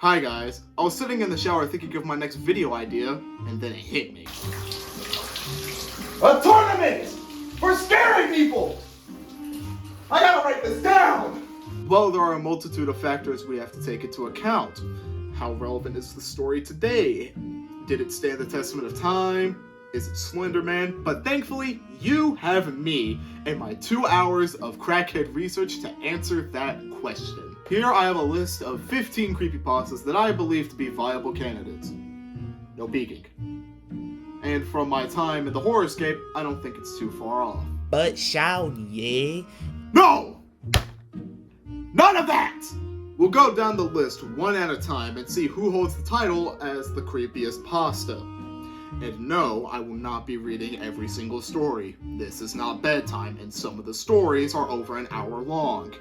Hi guys, I was sitting in the shower thinking of my next video idea, and then it hit me. A tournament for scaring people! I gotta write this down! Well, there are a multitude of factors we have to take into account. How relevant is the story today? Did it stand the testament of time? Is it Slender Man? But thankfully, you have me and my 2 hours of crackhead research to answer that question. Here I have a list of 15 creepypastas that I believe to be viable candidates. No peeking. And from my time in the horrorscape, I don't think it's too far off. But shall ye? No! None of that! We'll go down the list one at a time and see who holds the title as the creepiest pasta. And no, I will not be reading every single story. This is not bedtime, and some of the stories are over an hour long.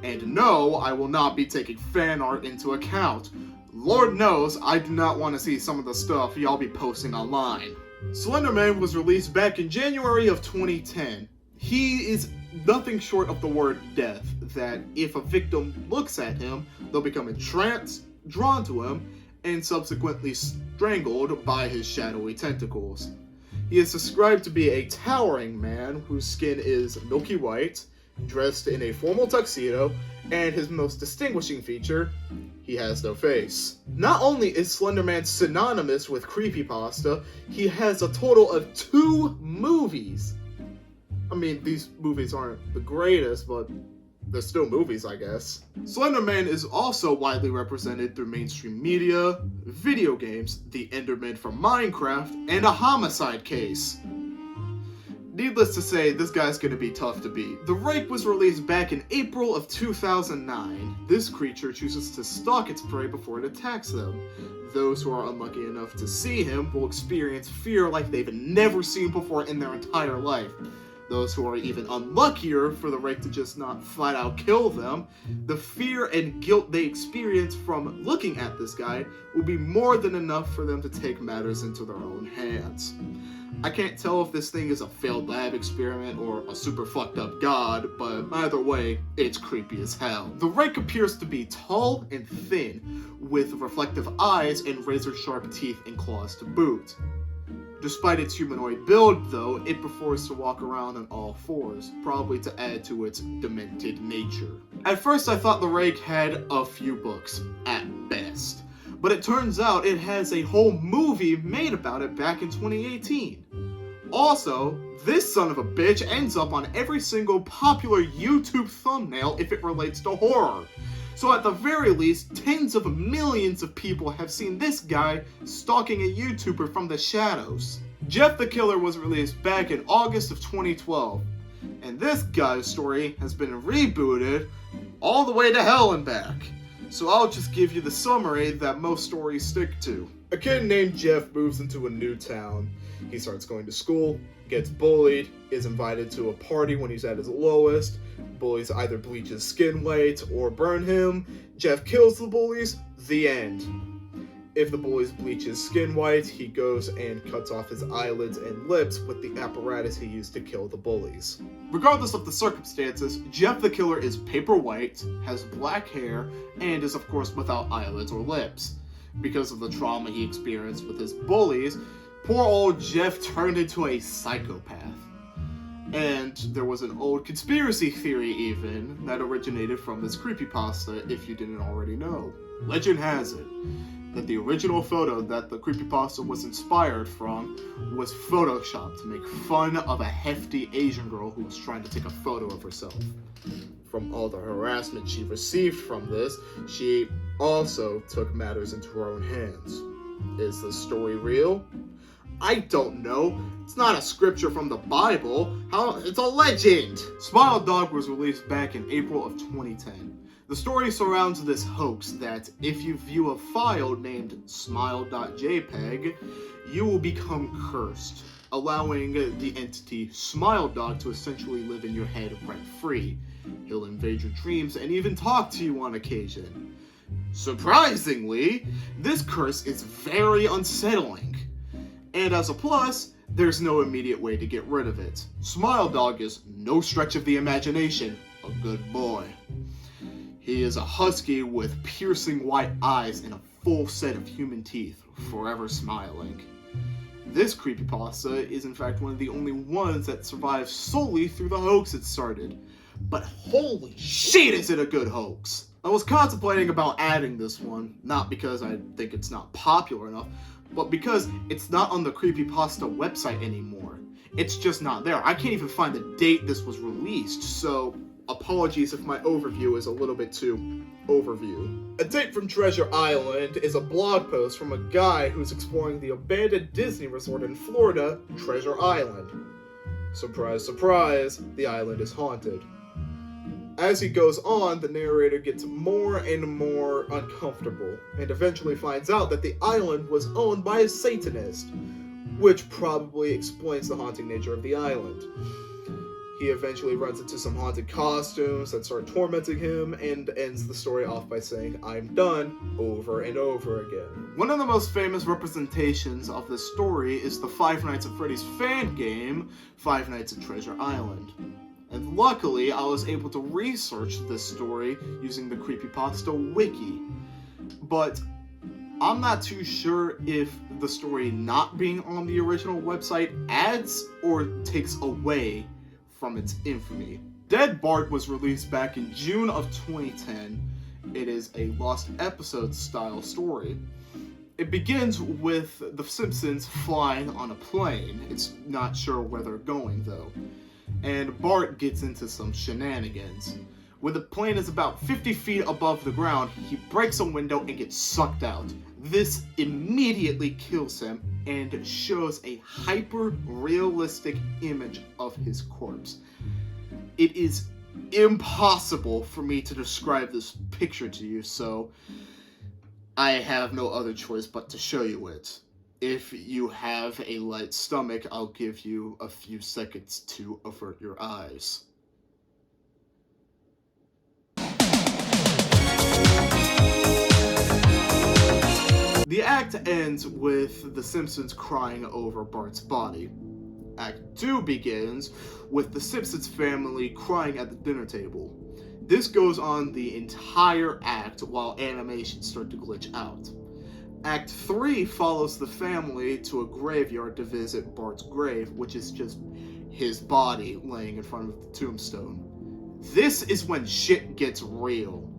And no, I will not be taking fan art into account. Lord knows, I do not want to see some of the stuff y'all be posting online. Slender Man was released back in January of 2010. He is nothing short of the word death, that if a victim looks at him, they'll become entranced, drawn to him, and subsequently strangled by his shadowy tentacles. He is described to be a towering man whose skin is milky white, dressed in a formal tuxedo, and his most distinguishing feature, he has no face. Not only is Slender Man synonymous with creepypasta, he has a total of 2 movies. I mean, these movies aren't the greatest, but they're still movies, I guess. Slender Man is also widely represented through mainstream media, video games, the Enderman from Minecraft, and a homicide case. Needless to say, this guy's gonna be tough to beat. The Rake was released back in April of 2009. This creature chooses to stalk its prey before it attacks them. Those who are unlucky enough to see him will experience fear like they've never seen before in their entire life. Those who are even unluckier for the Rake to just not flat out kill them, the fear and guilt they experience from looking at this guy will be more than enough for them to take matters into their own hands. I can't tell if this thing is a failed lab experiment or a super fucked up god, but either way, it's creepy as hell. The Rake appears to be tall and thin, with reflective eyes and razor-sharp teeth and claws to boot. Despite its humanoid build, though, it prefers to walk around on all fours, probably to add to its demented nature. At first I thought the Rake had a few books, at best, but it turns out it has a whole movie made about it back in 2018. Also, this son of a bitch ends up on every single popular YouTube thumbnail if it relates to horror. So at the very least, tens of millions of people have seen this guy stalking a YouTuber from the shadows. Jeff the Killer was released back in August of 2012, and this guy's story has been rebooted all the way to hell and back. So I'll just give you the summary that most stories stick to. A kid named Jeff moves into a new town. He starts going to school, gets bullied, is invited to a party when he's at his lowest. Bullies either bleach his skin white or burn him. Jeff kills the bullies, the end. If the bullies bleach his skin white, he goes and cuts off his eyelids and lips with the apparatus he used to kill the bullies. Regardless of the circumstances, Jeff the Killer is paper white, has black hair, and is of course without eyelids or lips. Because of the trauma he experienced with his bullies, poor old Jeff turned into a psychopath. And there was an old conspiracy theory even that originated from this creepypasta, if you didn't already know. Legend has it that the original photo that the creepypasta was inspired from was photoshopped to make fun of a hefty Asian girl who was trying to take a photo of herself. From all the harassment she received from this, she also took matters into her own hands. Is the story real? I don't know. It's not a scripture from the Bible. It's a legend. Smile Dog was released back in April of 2010. The story surrounds this hoax that if you view a file named smile.jpg, you will become cursed, allowing the entity Smile Dog to essentially live in your head rent-free. He'll invade your dreams and even talk to you on occasion. Surprisingly, this curse is very unsettling. And as a plus, there's no immediate way to get rid of it. Smile Dog is no stretch of the imagination, a good boy. He is a husky with piercing white eyes and a full set of human teeth, forever smiling. This creepypasta is in fact one of the only ones that survives solely through the hoax it started. But holy shit, is it a good hoax! I was contemplating about adding this one, not because I think it's not popular enough, but because it's not on the creepypasta website anymore. It's just not there. I can't even find the date this was released, so apologies if my overview is a little bit too overview. A date from Treasure Island is a blog post from a guy who's exploring the abandoned Disney resort in Florida, Treasure Island. Surprise, surprise, the island is haunted. As he goes on, the narrator gets more and more uncomfortable, and eventually finds out that the island was owned by a Satanist, which probably explains the haunting nature of the island. He eventually runs into some haunted costumes that start tormenting him, and ends the story off by saying, "I'm done," over and over again. One of the most famous representations of this story is the Five Nights at Freddy's fan game, Five Nights at Treasure Island. And luckily, I was able to research this story using the Creepypasta wiki. But I'm not too sure if the story not being on the original website adds or takes away from its infamy. Dead Bart was released back in June of 2010. It is a lost episode style story. It begins with the Simpsons flying on a plane. It's not sure where they're going though. And Bart gets into some shenanigans. When the plane is about 50 feet above the ground, he breaks a window and gets sucked out. This immediately kills him and shows a hyper-realistic image of his corpse. It is impossible for me to describe this picture to you, so I have no other choice but to show you it. If you have a light stomach, I'll give you a few seconds to avert your eyes. The act ends with the Simpsons crying over Bart's body. Act 2 begins with the Simpsons family crying at the dinner table. This goes on the entire act while animations start to glitch out. Act 3 follows the family to a graveyard to visit Bart's grave, which is just his body laying in front of the tombstone. This is when shit gets real.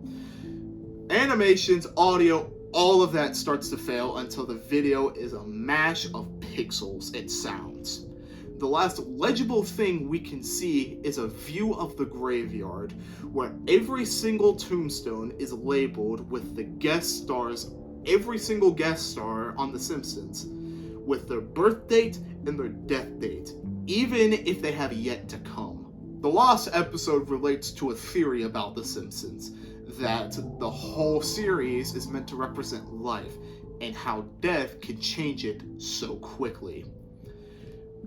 Animations, audio, all of that starts to fail until the video is a mash of pixels and sounds. The last legible thing we can see is a view of the graveyard, where every single tombstone is labeled with the guest stars, every single guest star on The Simpsons, with their birth date and their death date, even if they have yet to come. The last episode relates to a theory about The Simpsons, that the whole series is meant to represent life, and how death can change it so quickly.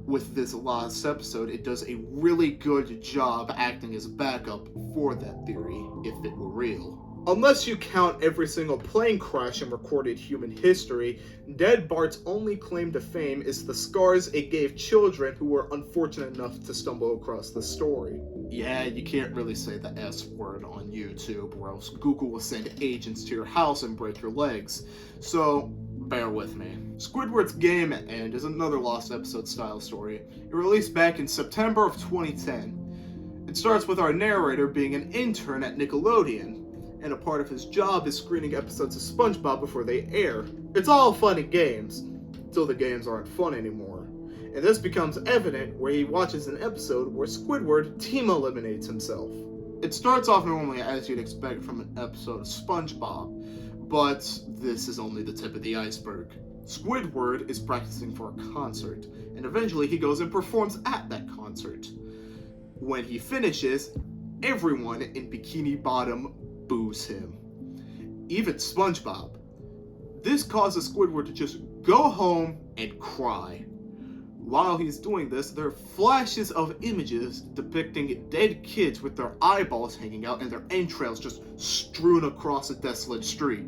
With this last episode, it does a really good job acting as backup for that theory, if it were real. Unless you count every single plane crash in recorded human history, Dead Bart's only claim to fame is the scars it gave children who were unfortunate enough to stumble across the story. Yeah, you can't really say the S word on YouTube, or else Google will send agents to your house and break your legs. So, bear with me. Squidward's Game End is another Lost Episode style story. It released back in September of 2010. It starts with our narrator being an intern at Nickelodeon, and a part of his job is screening episodes of SpongeBob before they air. It's all fun and games, until the games aren't fun anymore. And this becomes evident where he watches an episode where Squidward team eliminates himself. It starts off normally as you'd expect from an episode of SpongeBob, but this is only the tip of the iceberg. Squidward is practicing for a concert, and eventually he goes and performs at that concert. When he finishes, everyone in Bikini Bottom boos him. Even SpongeBob. This causes Squidward to just go home and cry. While he's doing this, there are flashes of images depicting dead kids with their eyeballs hanging out and their entrails just strewn across a desolate street.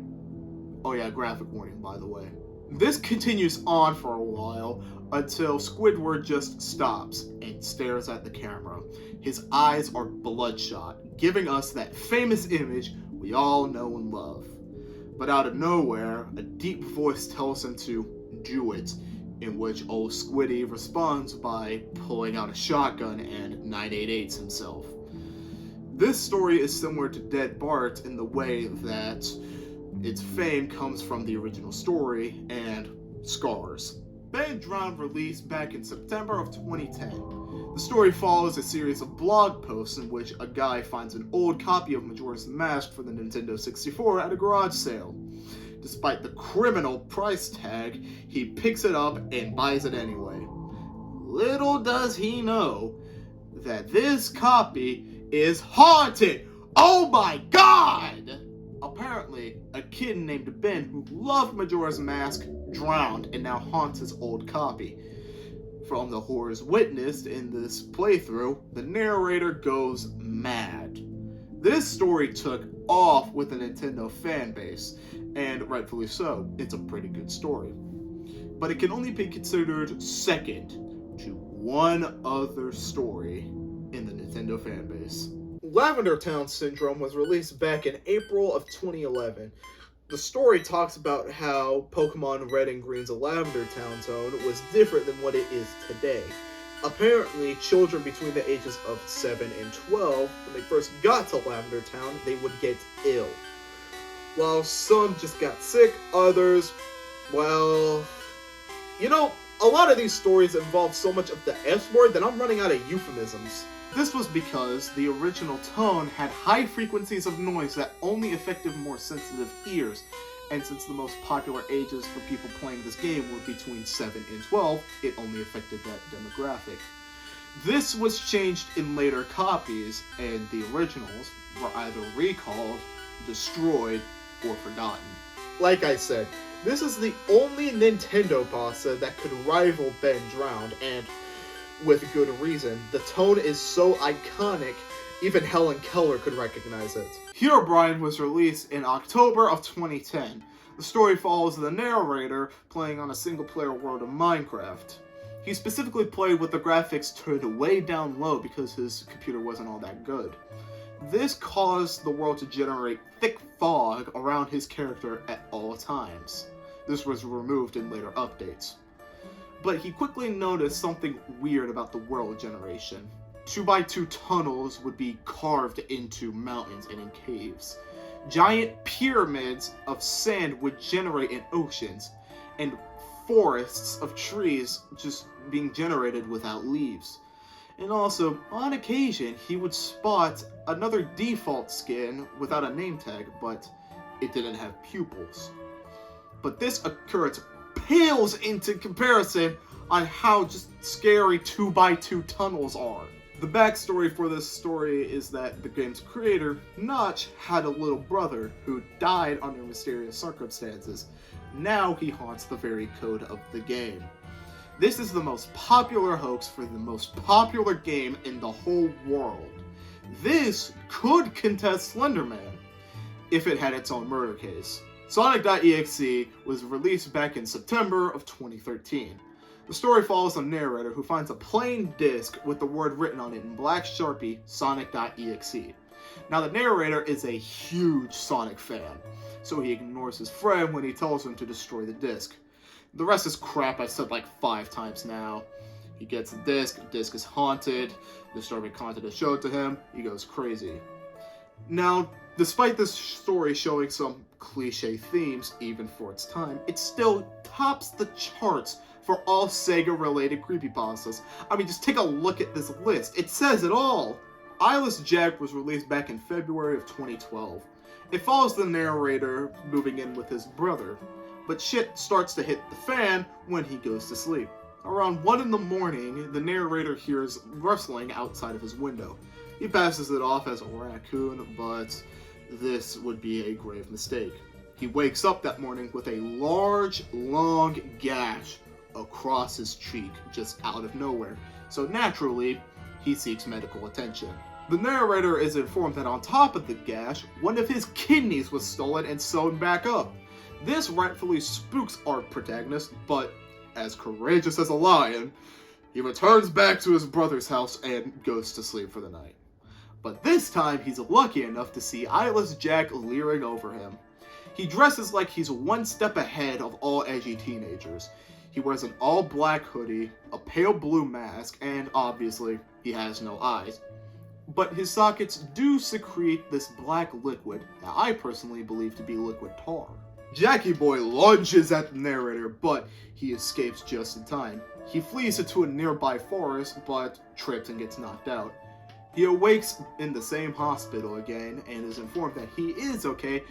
Oh yeah, graphic warning, by the way. This continues on for a while until Squidward just stops and stares at the camera. His eyes are bloodshot, giving us that famous image we all know and love. But out of nowhere, a deep voice tells him to do it, in which old Squiddy responds by pulling out a shotgun and 988s himself. This story is similar to Dead Bart in the way that its fame comes from the original story and scars. Ben Drowned released back in September of 2010. The story follows a series of blog posts in which a guy finds an old copy of Majora's Mask for the Nintendo 64 at a garage sale. Despite the criminal price tag, he picks it up and buys it anyway. Little does he know that this copy is haunted! Oh my god! Apparently, a kid named Ben who loved Majora's Mask drowned and now haunts his old copy. From the horrors witnessed in this playthrough, the narrator goes mad. This story took off with the Nintendo fan base, and rightfully so. It's a pretty good story. But it can only be considered second to one other story in the Nintendo fan base. Lavender Town Syndrome was released back in April of 2011. The story talks about how Pokemon Red and Green's Lavender Town zone was different than what it is today. Apparently, children between the ages of 7 and 12, when they first got to Lavender Town, they would get ill. While some just got sick, others, well, you know, a lot of these stories involve so much of the S word that I'm running out of euphemisms. This was because the original tone had high frequencies of noise that only affected more sensitive ears, and since the most popular ages for people playing this game were between 7 and 12, it only affected that demographic. This was changed in later copies, and the originals were either recalled, destroyed, or forgotten. Like I said, this is the only Nintendo pasta that could rival Ben Drowned, and with good reason. The tone is so iconic, even Helen Keller could recognize it. Herobrine was released in October of 2010. The story follows the narrator playing on a single-player world of Minecraft. He specifically played with the graphics turned way down low because his computer wasn't all that good. This caused the world to generate thick fog around his character at all times. This was removed in later updates. But he quickly noticed something weird about the world generation. 2x2 tunnels would be carved into mountains and in caves. Giant pyramids of sand would generate in oceans, and forests of trees just being generated without leaves. And also, on occasion, he would spot another default skin without a name tag, but it didn't have pupils. But this occurrence pales into comparison on how just scary 2x2 tunnels are. The backstory for this story is that the game's creator, Notch, had a little brother who died under mysterious circumstances. Now he haunts the very code of the game. This is the most popular hoax for the most popular game in the whole world. This could contest Slenderman if it had its own murder case. Sonic.exe was released back in September of 2013. The story follows a narrator who finds a plain disc with the word written on it in black Sharpie, Sonic.exe. Now the narrator is a huge Sonic fan, so he ignores his friend when he tells him to destroy the disc. The rest is crap I said like 5 times now. He gets the disc is haunted, disturbing content is showed to him, he goes crazy. Now, despite this story showing some cliche themes, even for its time, it still tops the charts for all Sega-related creepypastas. I mean, just take a look at this list. It says it all! Eyeless Jack was released back in February of 2012. It follows the narrator moving in with his brother, but shit starts to hit the fan when he goes to sleep. Around 1 in the morning, the narrator hears rustling outside of his window. He passes it off as a raccoon, but this would be a grave mistake. He wakes up that morning with a large, long gash across his cheek, just out of nowhere. So naturally, he seeks medical attention. The narrator is informed that on top of the gash, one of his kidneys was stolen and sewn back up. This rightfully spooks our protagonist, but as courageous as a lion, he returns back to his brother's house and goes to sleep for the night. But this time, he's lucky enough to see eyeless Jack leering over him. He dresses like he's one step ahead of all edgy teenagers. He wears an all-black hoodie, a pale blue mask, and obviously, he has no eyes. But his sockets do secrete this black liquid that I personally believe to be liquid tar. Jackie Boy lunges at the narrator, but he escapes just in time. He flees into a nearby forest, but trips and gets knocked out. He awakes in the same hospital again and is informed that he is okay,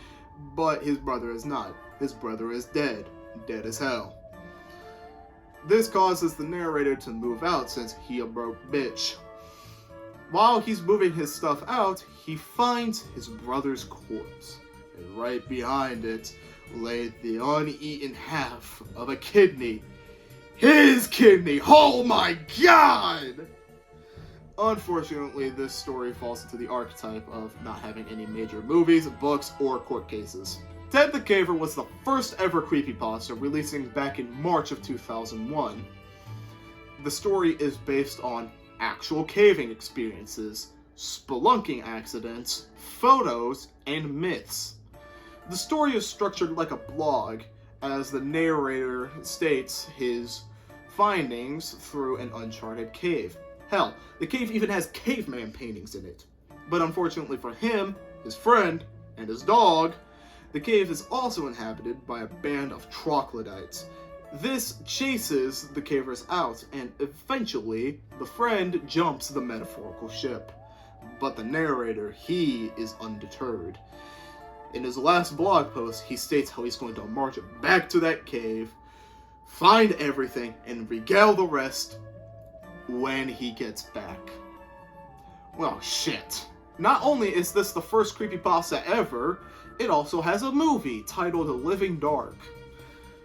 but his brother is not. His brother is dead. Dead as hell. This causes the narrator to move out since he a broke bitch. While he's moving his stuff out, he finds his brother's corpse. And right behind it lay the uneaten half of a kidney. His kidney! Oh my god! Unfortunately, this story falls into the archetype of not having any major movies, books, or court cases. Ted the Caver was the first ever creepypasta, releasing back in March of 2001. The story is based on actual caving experiences, spelunking accidents, photos, and myths. The story is structured like a blog, as the narrator states his findings through an uncharted cave. Hell, the cave even has caveman paintings in it. But unfortunately for him, his friend, and his dog, the cave is also inhabited by a band of troglodytes. This chases the cavers out, and eventually, the friend jumps the metaphorical ship. But the narrator, he is undeterred. In his last blog post, he states how he's going to march back to that cave, find everything, and regale the rest when he gets back. Well, shit. Not only is this the first creepypasta ever, it also has a movie titled Living Dark.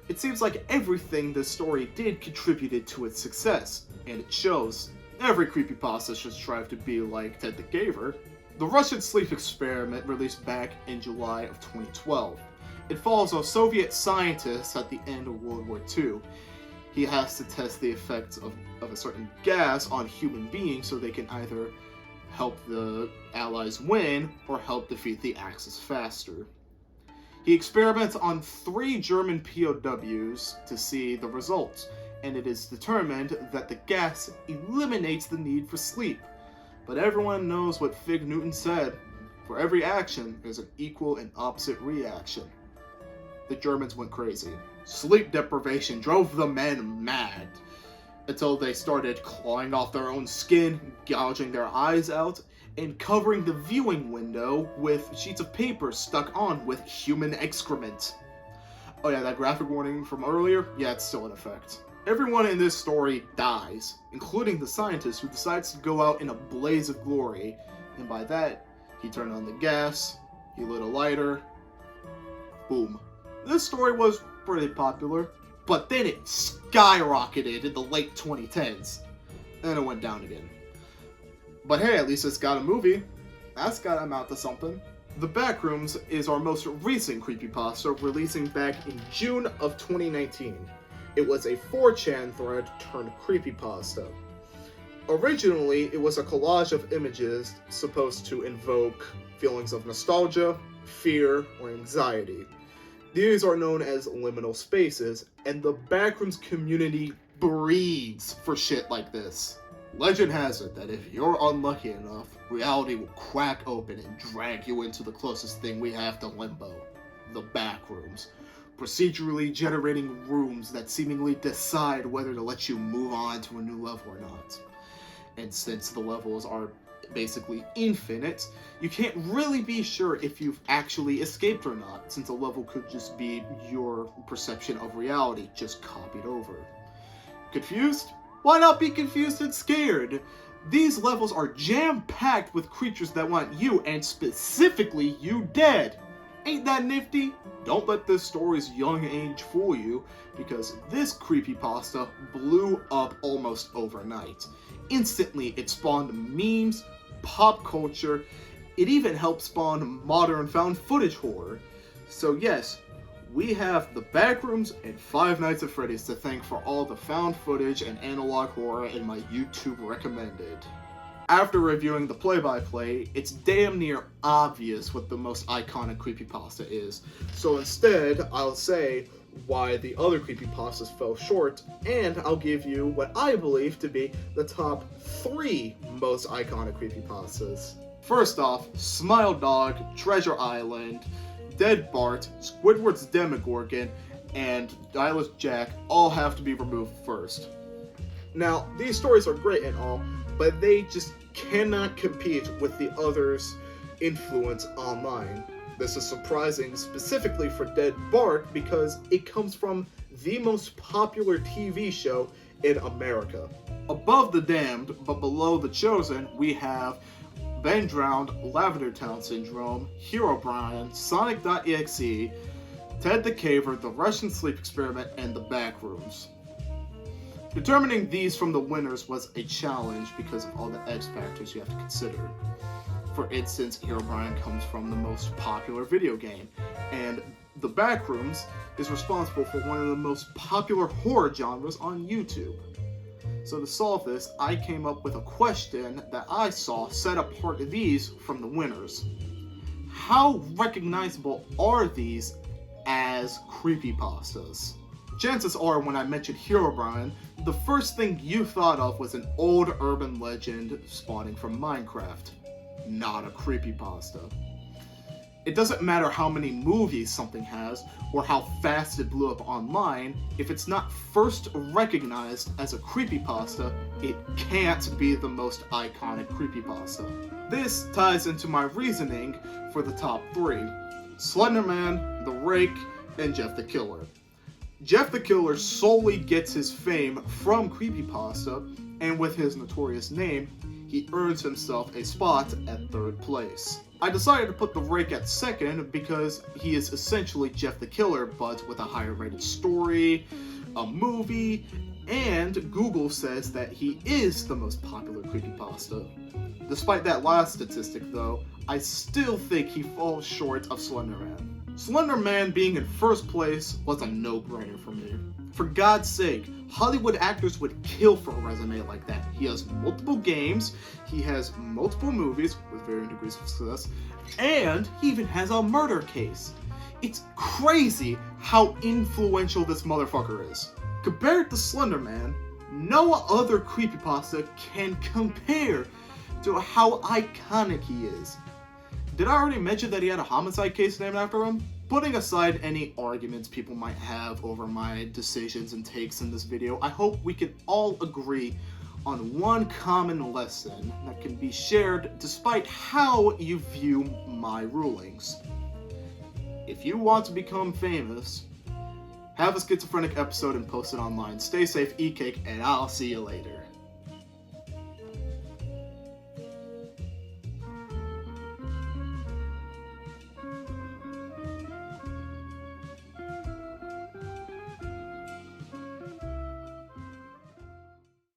It seems like everything this story did contributed to its success, and it shows. Every creepypasta should strive to be like Ted the Caver. The Russian sleep experiment released back in July of 2012. It follows a Soviet scientist at the end of World War II. He has to test the effects of a certain gas on human beings so they can either help the Allies win or help defeat the Axis faster. He experiments on 3 German POWs to see the results, and it is determined that the gas eliminates the need for sleep. But everyone knows what Fig Newton said: for every action, there's an equal and opposite reaction. The Germans went crazy. Sleep deprivation drove the men mad, until they started clawing off their own skin, gouging their eyes out, and covering the viewing window with sheets of paper stuck on with human excrement. Oh yeah, that graphic warning from earlier? Yeah, it's still in effect. Everyone in this story dies, including the scientist who decides to go out in a blaze of glory, and by that, he turned on the gas, he lit a lighter, boom. This story was pretty popular, but then it skyrocketed in the late 2010s, and it went down again. But hey, at least it's got a movie. That's gotta amount to something. The Backrooms is our most recent creepypasta, releasing back in June of 2019. It was a 4chan thread turned creepypasta. Originally, it was a collage of images supposed to invoke feelings of nostalgia, fear, or anxiety. These are known as liminal spaces, and the Backrooms community breeds for shit like this. Legend has it that if you're unlucky enough, reality will crack open and drag you into the closest thing we have to limbo, the Backrooms. Procedurally generating rooms that seemingly decide whether to let you move on to a new level or not. And since the levels are basically infinite, you can't really be sure if you've actually escaped or not, since a level could just be your perception of reality just copied over. Confused? Why not be confused and scared? These levels are jam-packed with creatures that want you, and specifically you, dead. Ain't that nifty? Don't let this story's young age fool you, because this creepypasta blew up almost overnight. Instantly, it spawned memes, pop culture, it even helped spawn modern found footage horror. So yes, we have the Backrooms and Five Nights at Freddy's to thank for all the found footage and analog horror in my YouTube recommended. After reviewing the play-by-play, it's damn near obvious what the most iconic creepypasta is. So instead, I'll say why the other creepypastas fell short, and I'll give you what I believe to be the top 3 most iconic creepypastas. First off, Smile Dog, Treasure Island, Dead Bart, Squidward's Demogorgon, and Eyeless Jack all have to be removed first. Now, these stories are great and all, but they just cannot compete with the others' influence online. This is surprising specifically for Dead Bart because it comes from the most popular TV show in America. Above the Damned, but below the Chosen, we have Ben Drowned, Lavender Town Syndrome, Herobrine, Sonic.exe, Ted the Caver, The Russian Sleep Experiment, and The Backrooms. Determining these from the winners was a challenge because of all the X factors you have to consider. For instance, Herobrine comes from the most popular video game, and The Backrooms is responsible for one of the most popular horror genres on YouTube. So to solve this, I came up with a question that I saw set apart these from the winners. How recognizable are these as creepypastas? Chances are when I mentioned Herobrine, the first thing you thought of was an old urban legend spawning from Minecraft, not a creepypasta. It doesn't matter how many movies something has, or how fast it blew up online, if it's not first recognized as a creepypasta, it can't be the most iconic creepypasta. This ties into my reasoning for the top 3. Slenderman, The Rake, and Jeff the Killer. Jeff the Killer solely gets his fame from creepypasta, and with his notorious name, he earns himself a spot at 3rd place. I decided to put The Rake at 2nd because he is essentially Jeff the Killer, but with a higher rated story, a movie, and Google says that he is the most popular creepypasta. Despite that last statistic though, I still think he falls short of Slenderman. Slenderman being in 1st place was a no-brainer for me. For God's sake, Hollywood actors would kill for a resume like that. He has multiple games, he has multiple movies with varying degrees of success, and he even has a murder case. It's crazy how influential this motherfucker is. Compared to Slenderman, no other creepypasta can compare to how iconic he is. Did I already mention that he had a homicide case named after him? Putting aside any arguments people might have over my decisions and takes in this video, I hope we can all agree on one common lesson that can be shared despite how you view my rulings. If you want to become famous, have a schizophrenic episode and post it online. Stay safe, eat cake, and I'll see you later.